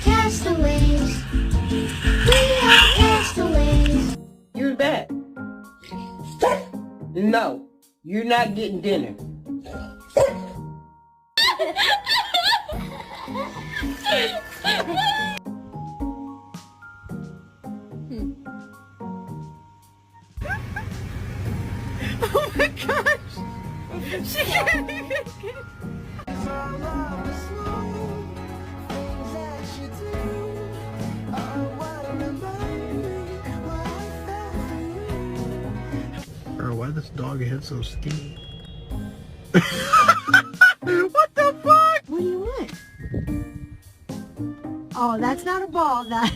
Castaways. We are castaways. Use that. No, you're not getting dinner. Oh my gosh! She can't even get it. Bro, why this dog head so skinny? What the fuck? What do you want? Oh, that's not a ball. That